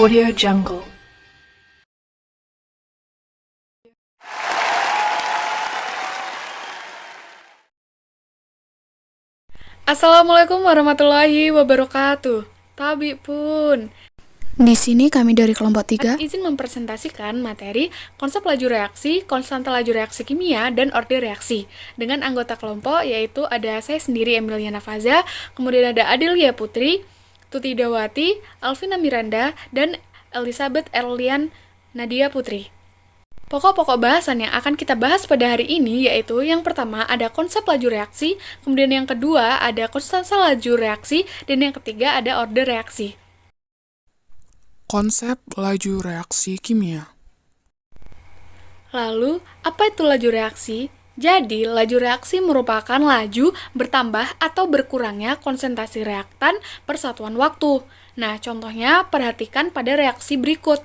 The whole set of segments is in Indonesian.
Audio Jungle. Assalamualaikum warahmatullahi wabarakatuh. Tabi pun. Di sini kami dari kelompok 3 Izin mempresentasikan materi konsep laju reaksi, konstanta laju reaksi kimia, dan orde reaksi. Dengan anggota kelompok yaitu ada saya sendiri Emiliana Faza, kemudian ada Adelia Putri, Tuti Dawati, Alvina Miranda, dan Elizabeth Erlian Nadia Putri. Pokok-pokok bahasan yang akan kita bahas pada hari ini yaitu yang pertama ada konsep laju reaksi, kemudian yang kedua ada konstanta laju reaksi, dan yang ketiga ada orde reaksi. Konsep laju reaksi kimia. Lalu, apa itu laju reaksi? Jadi, laju reaksi merupakan laju bertambah atau berkurangnya konsentrasi reaktan per satuan waktu. Nah, contohnya perhatikan pada reaksi berikut.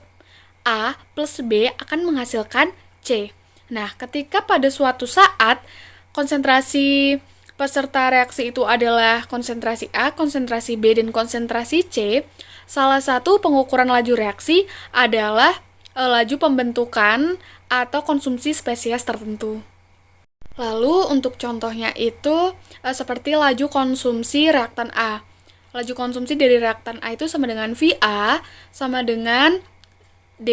A plus B akan menghasilkan C. Nah, ketika pada suatu saat konsentrasi peserta reaksi itu adalah konsentrasi A, konsentrasi B, dan konsentrasi C, salah satu pengukuran laju reaksi adalah laju pembentukan atau konsumsi spesies tertentu. Lalu untuk contohnya itu seperti laju konsumsi reaktan A. Laju konsumsi dari reaktan A itu sama dengan VA sama dengan D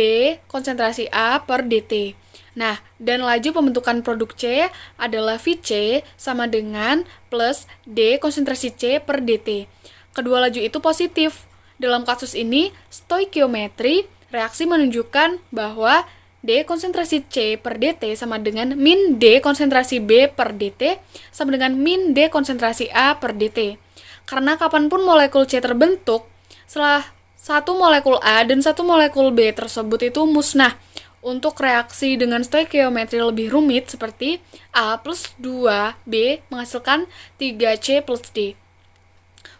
konsentrasi A per DT. Nah, dan laju pembentukan produk C adalah VC sama dengan plus D konsentrasi C per DT. Kedua laju itu positif. Dalam kasus ini, stoikiometri reaksi menunjukkan bahwa D konsentrasi C per DT sama dengan min D konsentrasi B per DT sama dengan min D konsentrasi A per DT. Karena kapanpun molekul C terbentuk, setelah satu molekul A dan satu molekul B tersebut itu musnah. Untuk reaksi dengan stoikiometri lebih rumit seperti A plus 2B menghasilkan 3C plus D.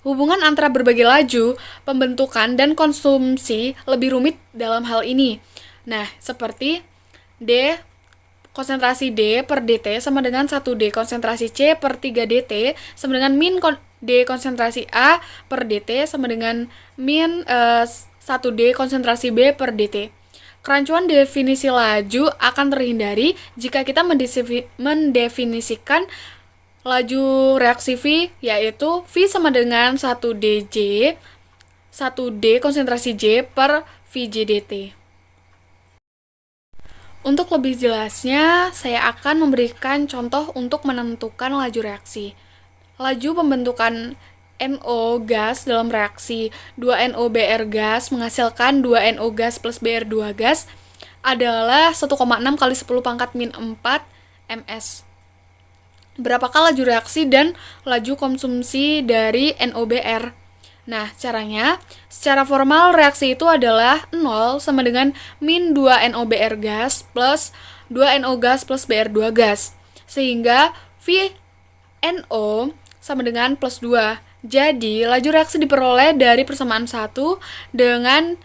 Hubungan antara berbagai laju, pembentukan, dan konsumsi lebih rumit dalam hal ini. Nah, seperti D konsentrasi D per DT sama dengan 1D konsentrasi C per 3DT sama dengan min D konsentrasi A per DT sama dengan min 1D konsentrasi B per DT. Kerancuan definisi laju akan terhindari jika kita mendefinisikan laju reaksi V, yaitu V sama dengan 1dJ, 1D konsentrasi J per VJDT. Untuk lebih jelasnya, saya akan memberikan contoh untuk menentukan laju reaksi. Laju pembentukan NO gas dalam reaksi 2NOBr gas menghasilkan 2NO gas plus Br2 gas adalah 1,6 kali 10 pangkat min 4 ms. Berapakah laju reaksi dan laju konsumsi dari NOBr? Nah, caranya, secara formal reaksi itu adalah 0 sama dengan min 2NOBr gas plus 2NO gas plus Br2 gas. Sehingga VNO sama dengan plus 2. Jadi, laju reaksi diperoleh dari persamaan 1 dengan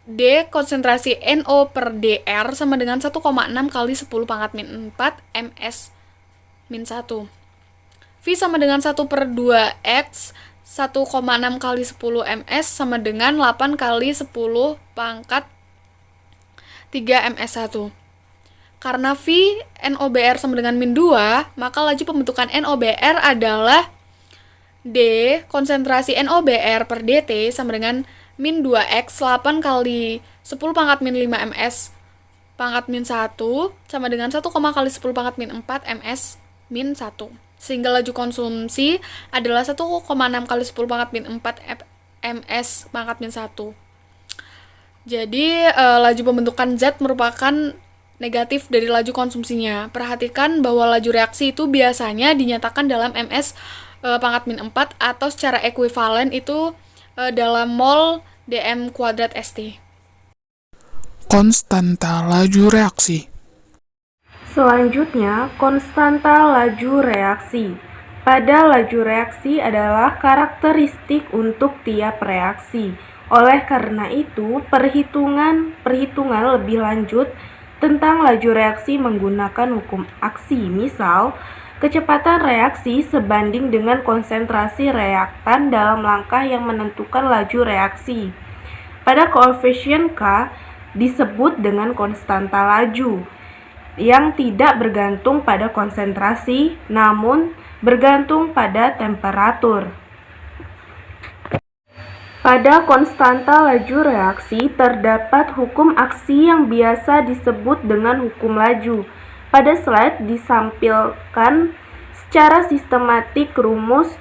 D konsentrasi NO per Dr sama dengan 1,6 kali 10 pangkat min 4 ms min 1. V sama dengan 1 per 2X 1,6 kali 10 ms sama dengan 8 kali 10 pangkat 3 ms1. Karena V NOBr sama dengan min 2, maka laju pembentukan NOBr adalah D konsentrasi NOBr per DT sama dengan min 2X 8 kali 10 pangkat min 5 ms pangkat min 1 sama dengan 1, kali 10 pangkat min 4 ms min 1. Sehingga laju konsumsi adalah 1,6 kali 10 pangkat min 4 ms pangkat min 1. Jadi, laju pembentukan zat merupakan negatif dari laju konsumsinya. Perhatikan bahwa laju reaksi itu biasanya dinyatakan dalam ms pangkat min 4 atau secara ekuivalen itu dalam mol dm kuadrat st. Konstanta laju reaksi. Selanjutnya, konstanta laju reaksi. Pada laju reaksi adalah karakteristik untuk tiap reaksi. Oleh karena itu, perhitungan lebih lanjut tentang laju reaksi menggunakan hukum aksi. Misal, kecepatan reaksi sebanding dengan konsentrasi reaktan dalam langkah yang menentukan laju reaksi. pada koefisien K disebut dengan konstanta laju yang tidak bergantung pada konsentrasi namun bergantung pada temperatur. Pada konstanta laju reaksi terdapat hukum aksi yang biasa disebut dengan hukum laju. Pada slide disampilkan secara sistematik rumus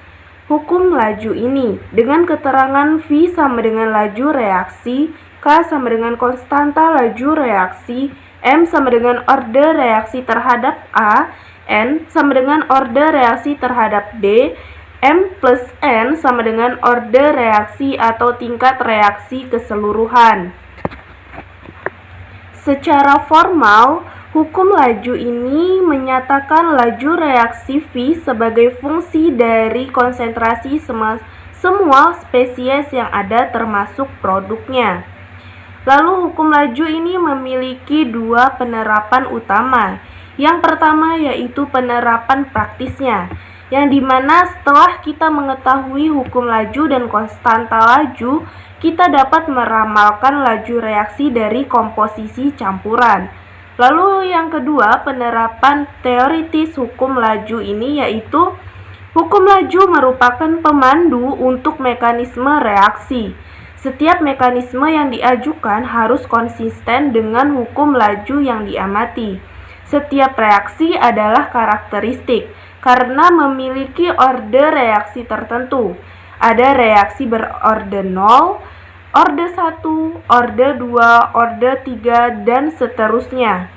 hukum laju ini dengan keterangan V sama dengan laju reaksi, K sama dengan konstanta laju reaksi, M sama dengan orde reaksi terhadap A, N sama dengan orde reaksi terhadap B, M plus N sama dengan orde reaksi atau tingkat reaksi keseluruhan. Secara formal, hukum laju ini menyatakan laju reaksi V sebagai fungsi dari konsentrasi semua spesies yang ada termasuk produknya. Lalu hukum laju ini memiliki dua penerapan utama. Yang pertama yaitu penerapan praktisnya, yang dimana setelah kita mengetahui hukum laju dan konstanta laju, kita dapat meramalkan laju reaksi dari komposisi campuran. Lalu yang kedua, penerapan teoritis hukum laju ini yaitu hukum laju merupakan pemandu untuk mekanisme reaksi. Setiap mekanisme yang diajukan harus konsisten dengan hukum laju yang diamati. Setiap reaksi adalah karakteristik karena memiliki orde reaksi tertentu. Ada reaksi berorde 0, orde 1, orde 2, orde 3, dan seterusnya.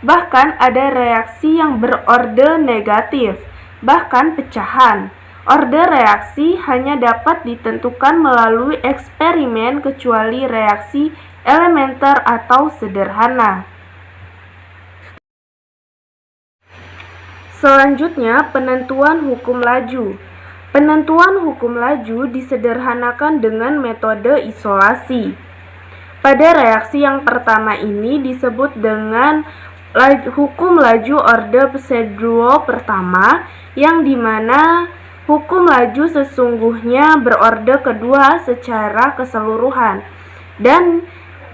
Bahkan ada reaksi yang berorde negatif, bahkan pecahan. Orde reaksi hanya dapat ditentukan melalui eksperimen kecuali reaksi elementer atau sederhana. Selanjutnya, penentuan hukum laju. Penentuan hukum laju disederhanakan dengan metode isolasi. Pada reaksi yang pertama ini disebut dengan hukum laju orde pseudo pertama, yang dimana hukum laju sesungguhnya berorde kedua secara keseluruhan dan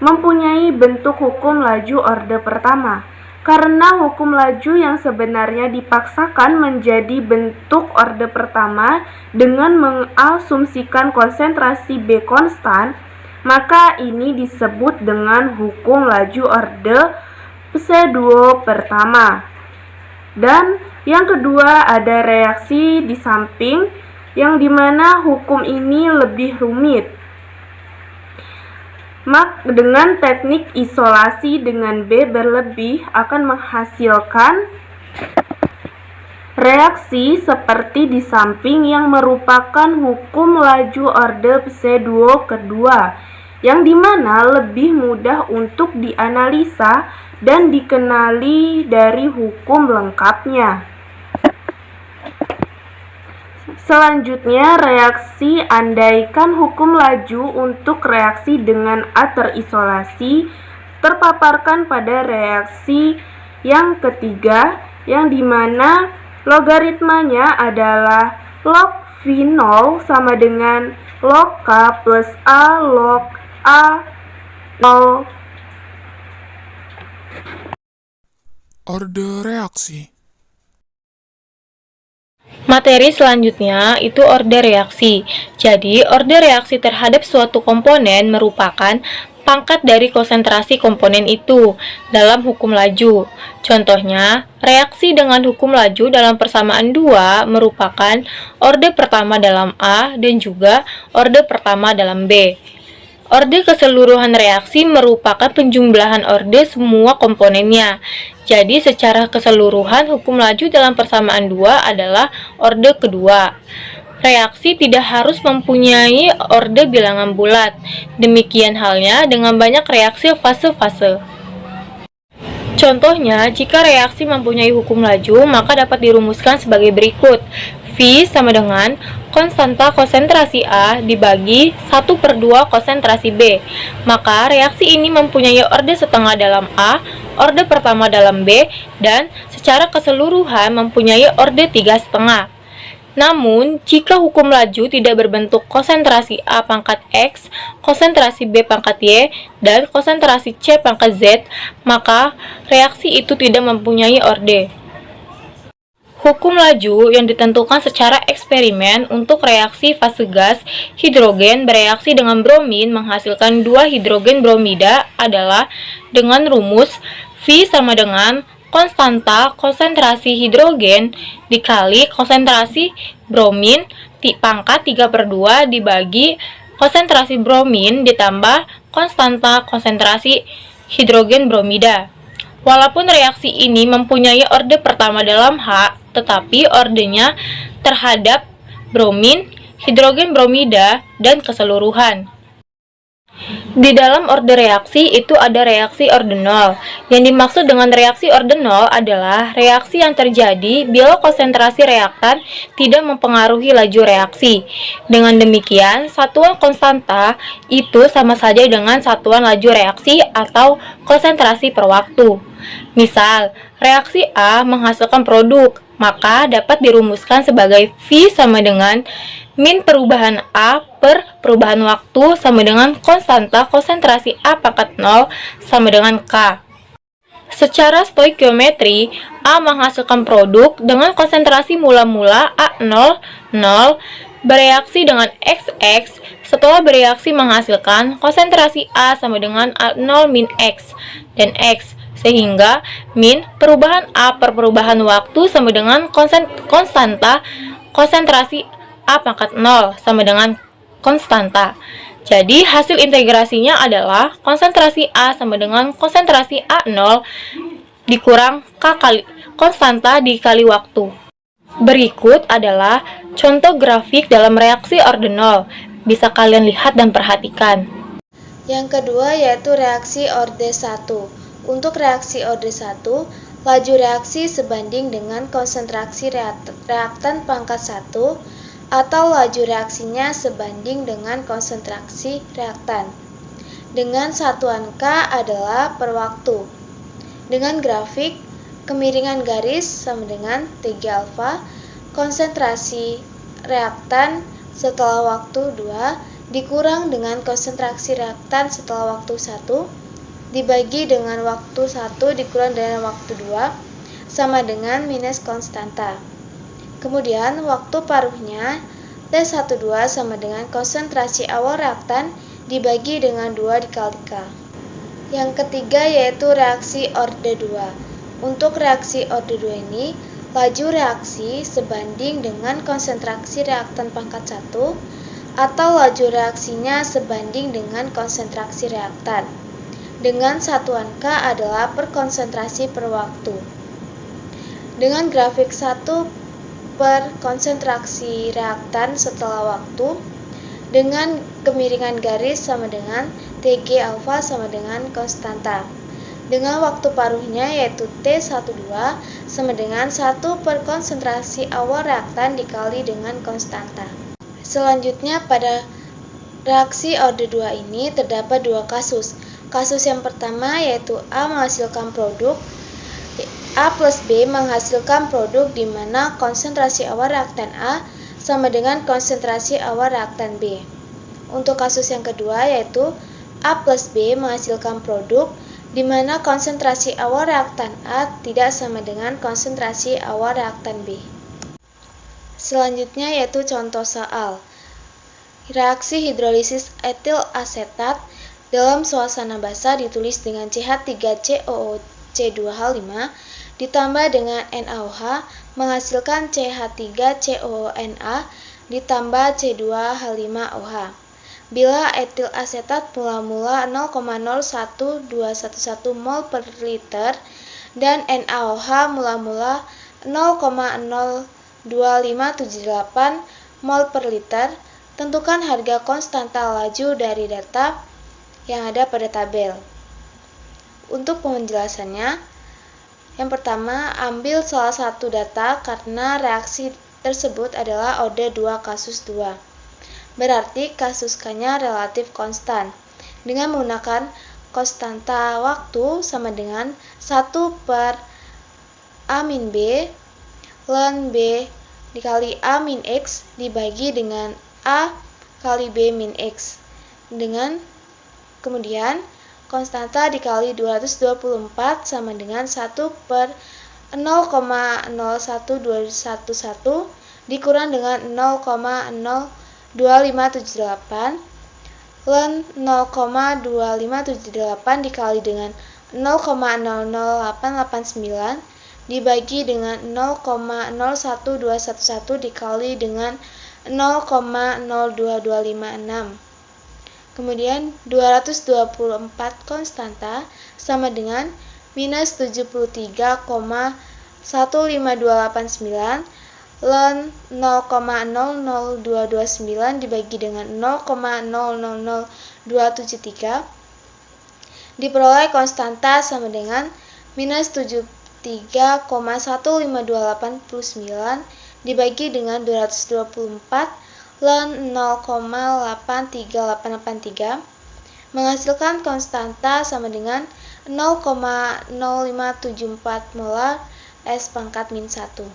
mempunyai bentuk hukum laju orde pertama. Karena hukum laju yang sebenarnya dipaksakan menjadi bentuk orde pertama dengan mengasumsikan konsentrasi B konstan, maka ini disebut dengan hukum laju orde pseudo pertama. Dan yang kedua ada reaksi di samping, yang dimana hukum ini lebih rumit. Dengan teknik isolasi dengan B berlebih akan menghasilkan reaksi seperti di samping yang merupakan hukum laju orde pseudo kedua, yang dimana lebih mudah untuk dianalisa dan dikenali dari hukum lengkapnya. Selanjutnya, reaksi andaikan hukum laju untuk reaksi dengan A terisolasi terpaparkan pada reaksi yang ketiga, yang dimana logaritmanya adalah log V0 sama dengan log K plus A log A 0. Orde reaksi. Materi selanjutnya itu orde reaksi. Jadi, orde reaksi terhadap suatu komponen merupakan pangkat dari konsentrasi komponen itu dalam hukum laju. Contohnya, reaksi dengan hukum laju dalam persamaan 2 merupakan orde pertama dalam A dan juga orde pertama dalam B. Orde keseluruhan reaksi merupakan penjumlahan orde semua komponennya. Jadi secara keseluruhan hukum laju dalam persamaan 2 adalah orde kedua. Reaksi tidak harus mempunyai orde bilangan bulat. Demikian halnya dengan banyak reaksi fase-fase. Contohnya, jika reaksi mempunyai hukum laju, maka dapat dirumuskan sebagai berikut. V sama dengan konstanta konsentrasi A dibagi 1/2 konsentrasi B. Maka reaksi ini mempunyai orde setengah dalam A, orde pertama dalam B, dan secara keseluruhan mempunyai orde 3,5. Namun, jika hukum laju tidak berbentuk konsentrasi A pangkat X, konsentrasi B pangkat Y, dan konsentrasi C pangkat Z, maka reaksi itu tidak mempunyai orde. Hukum laju yang ditentukan secara eksperimen untuk reaksi fase gas hidrogen bereaksi dengan bromin menghasilkan 2 hidrogen bromida adalah dengan rumus V sama dengan konstanta konsentrasi hidrogen dikali konsentrasi bromin pangkat 3/2 dibagi konsentrasi bromin ditambah konstanta konsentrasi hidrogen bromida. Walaupun reaksi ini mempunyai orde pertama dalam H, tetapi ordenya terhadap bromin, hidrogen bromida, dan keseluruhan. Di dalam orde reaksi itu ada reaksi orde nol. Yang dimaksud dengan reaksi orde nol adalah reaksi yang terjadi bila konsentrasi reaktan tidak mempengaruhi laju reaksi. Dengan demikian, satuan konstanta itu sama saja dengan satuan laju reaksi atau konsentrasi per waktu. Misal, reaksi A menghasilkan produk, maka dapat dirumuskan sebagai V sama dengan min perubahan A per perubahan waktu sama dengan konstanta konsentrasi A pangkat 0 sama dengan K. Secara stoikiometri, A menghasilkan produk dengan konsentrasi mula-mula A0, 0, bereaksi dengan XX, setelah bereaksi menghasilkan konsentrasi A sama dengan A0 min X dan X, sehingga min perubahan A per perubahan waktu sama dengan konstanta konsentrasi A pangkat 0 sama dengan konstanta. Jadi hasil integrasinya adalah konsentrasi A sama dengan konsentrasi A0 dikurang K kali konstanta dikali waktu. Berikut adalah contoh grafik dalam reaksi orde nol. Bisa kalian lihat dan perhatikan. Yang kedua yaitu reaksi orde 1. Untuk reaksi orde 1, laju reaksi sebanding dengan konsentrasi reaktan pangkat 1 atau laju reaksinya sebanding dengan konsentrasi reaktan. Dengan satuan K adalah per waktu. Dengan grafik, kemiringan garis sama dengan TG alfa, konsentrasi reaktan setelah waktu 2 dikurang dengan konsentrasi reaktan setelah waktu 1 dibagi dengan waktu 1 dikurang dengan waktu 2 sama dengan minus konstanta. Kemudian waktu paruhnya T12 sama dengan konsentrasi awal reaktan dibagi dengan 2 dikali K. Yang ketiga yaitu reaksi orde 2. Untuk reaksi orde 2 ini, laju reaksi sebanding dengan konsentrasi reaktan pangkat 1 atau laju reaksinya sebanding dengan konsentrasi reaktan. Dengan satuan K adalah per konsentrasi per waktu. Dengan grafik 1 per konsentrasi reaktan setelah waktu dengan kemiringan garis sama dengan TG alfa sama dengan konstanta. Dengan waktu paruhnya yaitu T12 sama dengan 1 per konsentrasi awal reaktan dikali dengan konstanta. Selanjutnya pada reaksi orde 2 ini terdapat 2 kasus. Kasus yang pertama yaitu A menghasilkan produk, A plus B menghasilkan produk di mana konsentrasi awal reaktan A sama dengan konsentrasi awal reaktan B. Untuk kasus yang kedua yaitu A plus B menghasilkan produk di mana konsentrasi awal reaktan A tidak sama dengan konsentrasi awal reaktan B. Selanjutnya yaitu contoh soal. Reaksi hidrolisis etil asetat dalam suasana basah ditulis dengan CH3COOC2H5 ditambah dengan NaOH menghasilkan CH3COONA ditambah C2H5OH. Bila etil asetat mula-mula 0,01211 mol per liter dan NaOH mula-mula 0,02578 mol per liter, tentukan harga konstanta laju dari data yang ada pada tabel. Untuk penjelasannya, yang pertama, ambil salah satu data karena reaksi tersebut adalah orde 2 kasus 2. Berarti kasus K-nya relatif konstan. Dengan menggunakan konstanta waktu sama dengan 1 per A min B ln B dikali A min X dibagi dengan A kali B min X. Kemudian konstanta dikali 224 sama dengan 1 per 0,01211 dikurang dengan 0,02578 ln 0,2578 dikali dengan 0,00889 dibagi dengan 0,01211 dikali dengan 0,02256. Kemudian 224 konstanta sama dengan minus 73,15289 ln 0,00229 dibagi dengan 0,000273 diperoleh konstanta sama dengan minus 73,15289 dibagi dengan 224 ln 0,83883 menghasilkan konstanta sama dengan 0,0574 molar S pangkat min 1.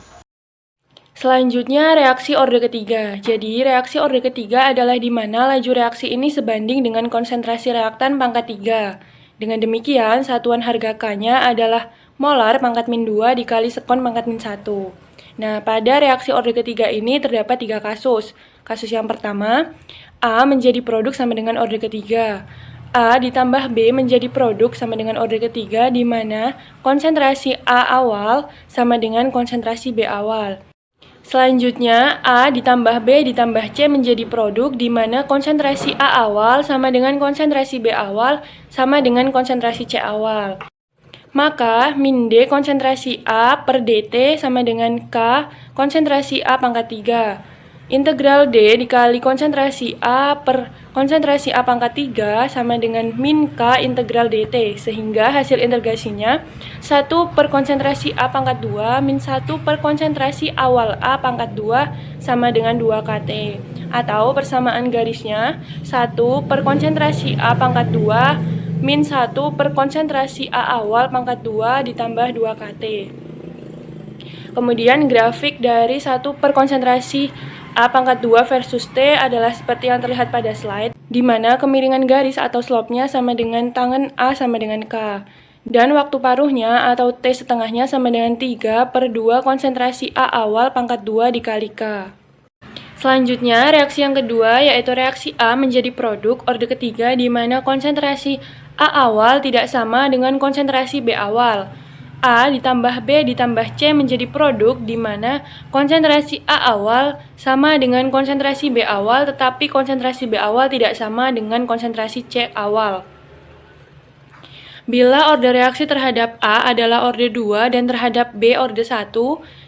Selanjutnya, reaksi orde ketiga. Jadi, reaksi orde ketiga adalah di mana laju reaksi ini sebanding dengan konsentrasi reaktan pangkat 3. Dengan demikian, satuan harga K-nya adalah molar pangkat min 2 dikali sekon pangkat min 1. Nah, pada reaksi orde ketiga ini terdapat 3 kasus. Kasus yang pertama, A menjadi produk sama dengan orde ketiga. A ditambah B menjadi produk sama dengan orde ketiga di mana konsentrasi A awal sama dengan konsentrasi B awal. Selanjutnya, A ditambah B ditambah C menjadi produk di mana konsentrasi A awal sama dengan konsentrasi B awal sama dengan konsentrasi C awal. Maka, min D konsentrasi A per DT sama dengan K konsentrasi A pangkat 3. Integral D dikali konsentrasi A per konsentrasi A pangkat 3 sama dengan min K integral DT, sehingga hasil integrasinya 1 per konsentrasi A pangkat 2 min 1 per konsentrasi awal A pangkat 2 sama dengan 2 KT. Atau persamaan garisnya 1 per konsentrasi A pangkat 2 min 1 per konsentrasi A awal pangkat 2 ditambah 2 KT. Kemudian grafik dari 1 per konsentrasi A pangkat 2 versus T adalah seperti yang terlihat pada slide, di mana kemiringan garis atau slope-nya sama dengan tangen A sama dengan K. Dan waktu paruhnya atau T setengahnya sama dengan 3 per 2 konsentrasi A awal pangkat 2 dikali K. Selanjutnya, reaksi yang kedua yaitu reaksi A menjadi produk orde ketiga di mana konsentrasi A awal tidak sama dengan konsentrasi B awal. A ditambah B ditambah C menjadi produk di mana konsentrasi A awal sama dengan konsentrasi B awal tetapi konsentrasi B awal tidak sama dengan konsentrasi C awal. Bila orde reaksi terhadap A adalah orde 2 dan terhadap B orde 1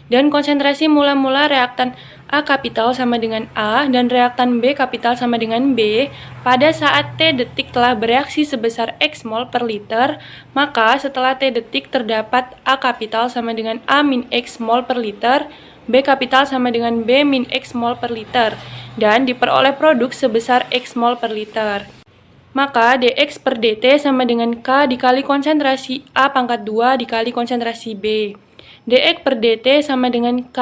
dan konsentrasi mula-mula reaktan A kapital sama dengan A dan reaktan B kapital sama dengan B pada saat T detik telah bereaksi sebesar X mol per liter, maka setelah T detik terdapat A kapital sama dengan A min X mol per liter, B kapital sama dengan B min X mol per liter, dan diperoleh produk sebesar X mol per liter. Maka dx per dt sama dengan K dikali konsentrasi A pangkat 2 dikali konsentrasi B. dx per dt sama dengan K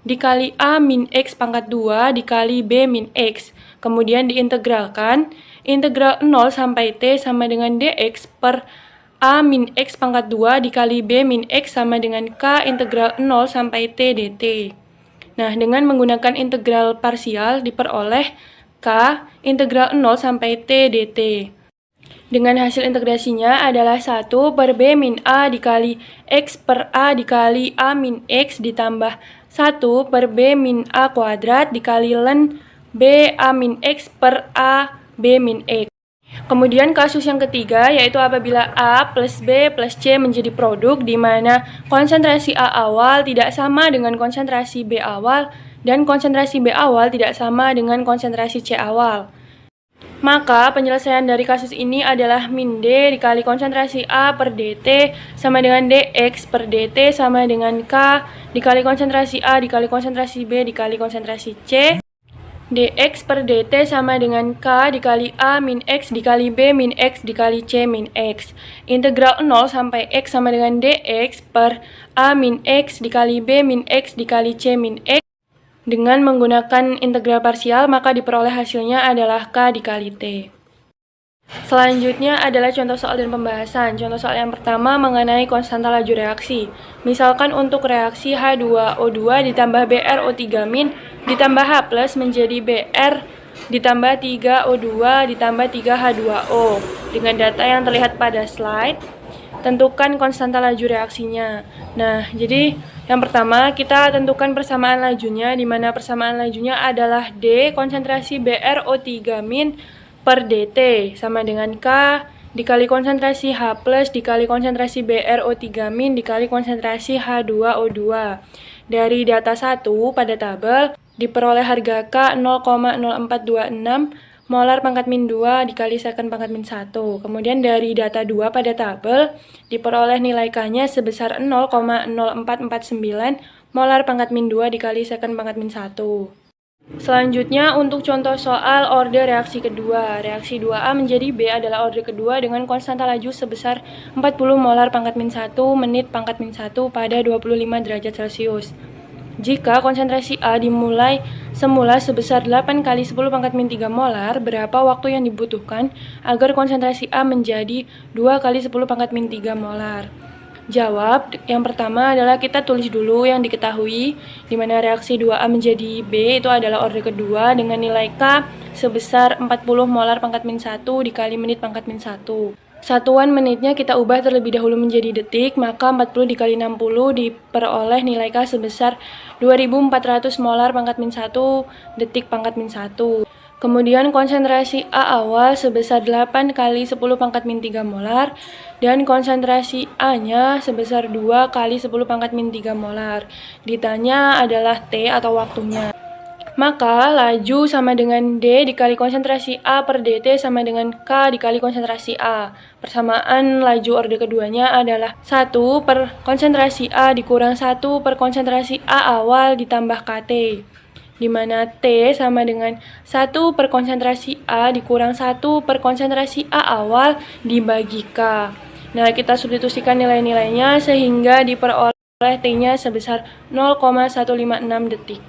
dikali A min X pangkat 2 dikali B min X. Kemudian diintegralkan, integral 0 sampai T sama dengan dx per A min X pangkat 2 dikali B min X sama dengan K integral 0 sampai T dt. Nah, dengan menggunakan integral parsial diperoleh K integral 0 sampai T dt. Dengan hasil integrasinya adalah 1 per B min A dikali X per A dikali A min X ditambah 1 per B min A kuadrat dikali ln B A min X per A B min X. Kemudian kasus yang ketiga yaitu apabila A plus B plus C menjadi produk di mana konsentrasi A awal tidak sama dengan konsentrasi B awal dan konsentrasi B awal tidak sama dengan konsentrasi C awal. Maka penyelesaian dari kasus ini adalah min D dikali konsentrasi A per dt sama dengan dx per dt sama dengan K dikali konsentrasi A dikali konsentrasi B dikali konsentrasi C. Dx per dt sama dengan K dikali A min X dikali B min X dikali C min X. Integral 0 sampai X sama dengan dx per A min X dikali B min X dikali C min X. Dengan menggunakan integral parsial, maka diperoleh hasilnya adalah K dikali T. Selanjutnya adalah contoh soal dan pembahasan. Contoh soal yang pertama mengenai konstanta laju reaksi. Misalkan untuk reaksi H2O2 ditambah BrO3- ditambah H plus menjadi Br ditambah 3O2 ditambah 3H2O. Dengan data yang terlihat pada slide, tentukan konstanta laju reaksinya. Nah, jadi yang pertama kita tentukan persamaan lajunya, di mana persamaan lajunya adalah D konsentrasi BrO3- per dt sama dengan K dikali konsentrasi H plus dikali konsentrasi BrO3- dikali konsentrasi H2O2. Dari data 1 pada tabel diperoleh harga K 0,0426 molar pangkat min 2 dikali second pangkat min 1. Kemudian dari data 2 pada tabel diperoleh nilai K-nya sebesar 0,0449 molar pangkat min 2 dikali second pangkat min 1. Selanjutnya untuk contoh soal orde reaksi kedua. Reaksi 2A menjadi B adalah orde kedua dengan konstanta laju sebesar 40 molar pangkat min 1 menit pangkat min 1 pada 25 derajat Celcius. Jika konsentrasi A dimulai semula sebesar 8 kali 10 pangkat min 3 molar, berapa waktu yang dibutuhkan agar konsentrasi A menjadi 2 kali 10 pangkat min 3 molar? Jawab, yang pertama adalah kita tulis dulu yang diketahui, di mana reaksi 2A menjadi B itu adalah orde kedua dengan nilai K sebesar 40 molar pangkat min 1 dikali menit pangkat min 1. Satuan menitnya kita ubah terlebih dahulu menjadi detik, maka 40 dikali 60 diperoleh nilai K sebesar 2400 molar pangkat min 1 detik pangkat min 1. Kemudian konsentrasi A awal sebesar 8 kali 10 pangkat min 3 molar dan konsentrasi A-nya sebesar 2 kali 10 pangkat min 3 molar. Ditanya adalah T atau waktunya. Maka laju sama dengan D dikali konsentrasi A per dt sama dengan K dikali konsentrasi A. Persamaan laju orde keduanya adalah 1 per konsentrasi A dikurang 1 per konsentrasi A awal ditambah KT. Di mana T sama dengan 1 per konsentrasi A dikurang 1 per konsentrasi A awal dibagi K. Nah, kita substitusikan nilai-nilainya sehingga diperoleh T-nya sebesar 0,156 detik.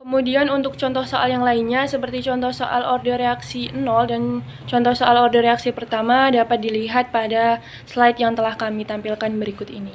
Kemudian untuk contoh soal yang lainnya seperti contoh soal orde reaksi 0 dan contoh soal orde reaksi pertama dapat dilihat pada slide yang telah kami tampilkan berikut ini.